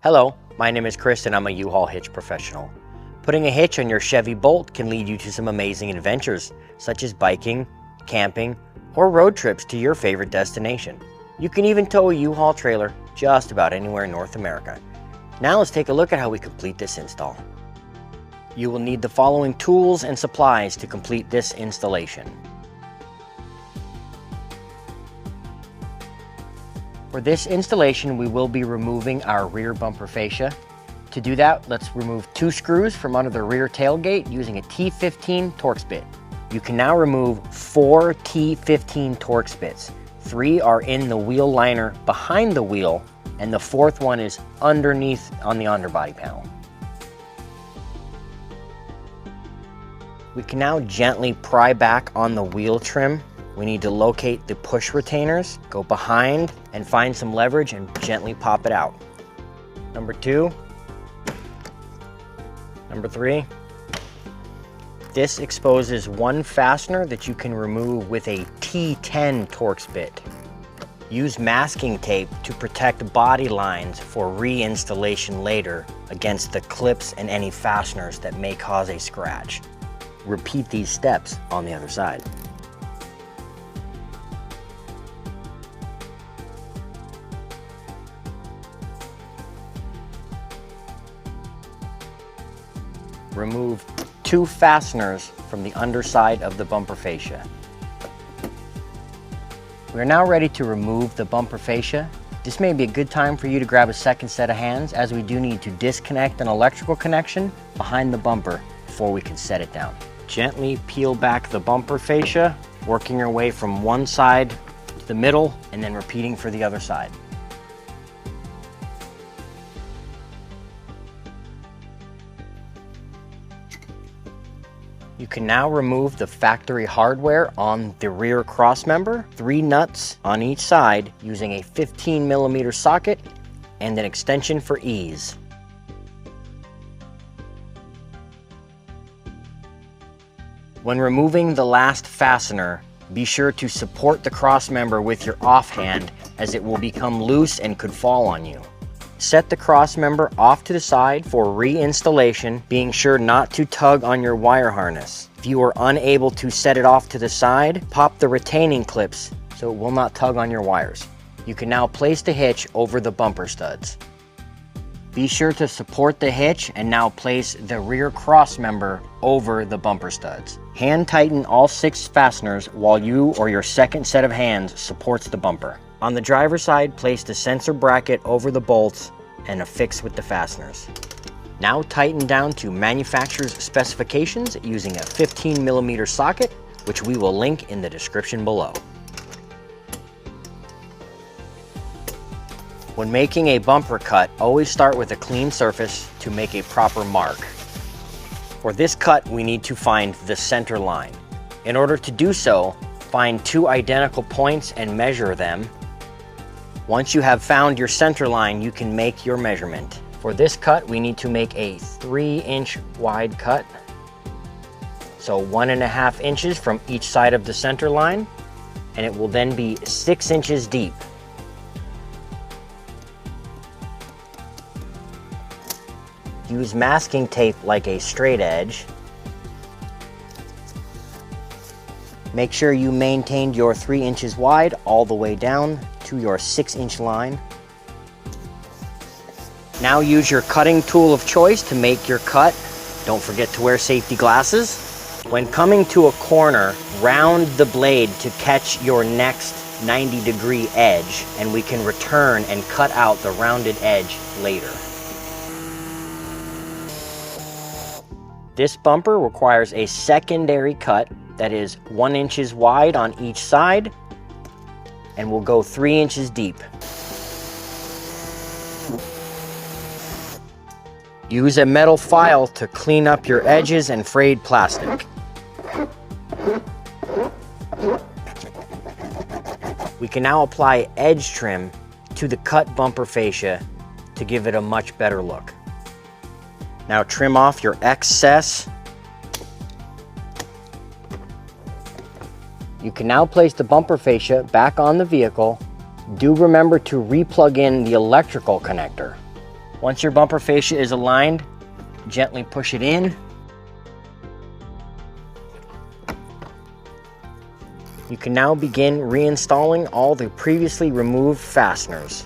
Hello, my name is Chris and I'm a U-Haul hitch professional. Putting a hitch on your Chevy Bolt can lead you to some amazing adventures, such as biking, camping, or road trips to your favorite destination. You can even tow a U-Haul trailer just about anywhere in North America. Now let's take a look at how we complete this install. You will need the following tools and supplies to complete this installation. For this installation, we will be removing our rear bumper fascia. To do that, let's remove 2 screws from under the rear tailgate using a T15 Torx bit. You can now remove 4 T15 Torx bits. 3 are in the wheel liner behind the wheel, and the 4th one is underneath on the underbody panel. We can now gently pry back on the wheel trim. We need to locate the push retainers, go behind and find some leverage and gently pop it out. Number 2. Number 3. This exposes one fastener that you can remove with a T10 Torx bit. Use masking tape to protect body lines for reinstallation later against the clips and any fasteners that may cause a scratch. Repeat these steps on the other side. Remove 2 fasteners from the underside of the bumper fascia. We are now ready to remove the bumper fascia. This may be a good time for you to grab a second set of hands, as we do need to disconnect an electrical connection behind the bumper before we can set it down. Gently peel back the bumper fascia, working your way from one side to the middle and then repeating for the other side. You can now remove the factory hardware on the rear crossmember, 3 nuts on each side using a 15mm socket and an extension for ease. When removing the last fastener, be sure to support the crossmember with your offhand, as it will become loose and could fall on you. Set the crossmember off to the side for reinstallation, being sure not to tug on your wire harness. If you are unable to set it off to the side, pop the retaining clips so it will not tug on your wires. You can now place the hitch over the bumper studs. Be sure to support the hitch and now place the rear crossmember over the bumper studs. Hand tighten all 6 fasteners while you or your second set of hands supports the bumper. On the driver's side, place the sensor bracket over the bolts and affix with the fasteners. Now tighten down to manufacturer's specifications using a 15mm socket, which we will link in the description below. When making a bumper cut, always start with a clean surface to make a proper mark. For this cut, we need to find the center line. In order to do so, find 2 identical points and measure them. Once you have found your center line, you can make your measurement. For this cut, we need to make a 3-inch wide cut. So 1.5 inches from each side of the center line, and it will then be 6 inches deep. Use masking tape like a straight edge. Make sure you maintained your 3 inches wide all the way down to your 6-inch line. Now use your cutting tool of choice to make your cut. Don't forget to wear safety glasses. When coming to a corner, round the blade to catch your next 90-degree edge, and we can return and cut out the rounded edge later. This bumper requires a secondary cut that is 1 inch wide on each side and will go 3 inches deep. Use a metal file to clean up your edges and frayed plastic. We can now apply edge trim to the cut bumper fascia to give it a much better look. Now trim off your excess. You can now place the bumper fascia back on the vehicle. Do remember to re-plug in the electrical connector. Once your bumper fascia is aligned, gently push it in. You can now begin reinstalling all the previously removed fasteners.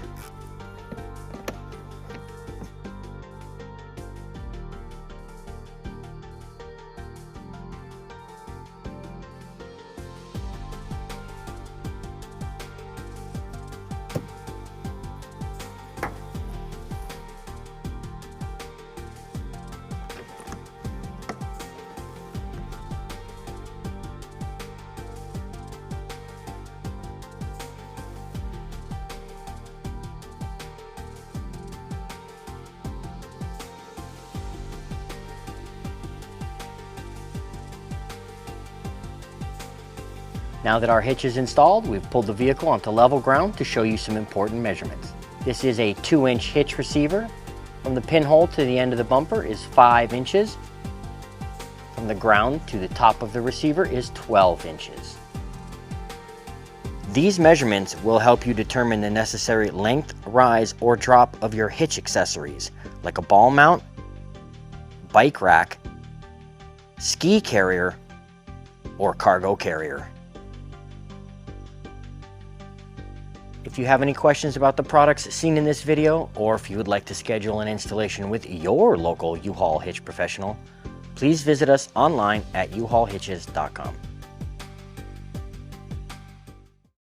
Now that our hitch is installed, we've pulled the vehicle onto level ground to show you some important measurements. This is a 2-inch hitch receiver. From the pinhole to the end of the bumper is 5 inches. From the ground to the top of the receiver is 12 inches. These measurements will help you determine the necessary length, rise, or drop of your hitch accessories, like a ball mount, bike rack, ski carrier, or cargo carrier. If you have any questions about the products seen in this video, or if you would like to schedule an installation with your local U-Haul hitch professional, please visit us online at uhaulhitches.com.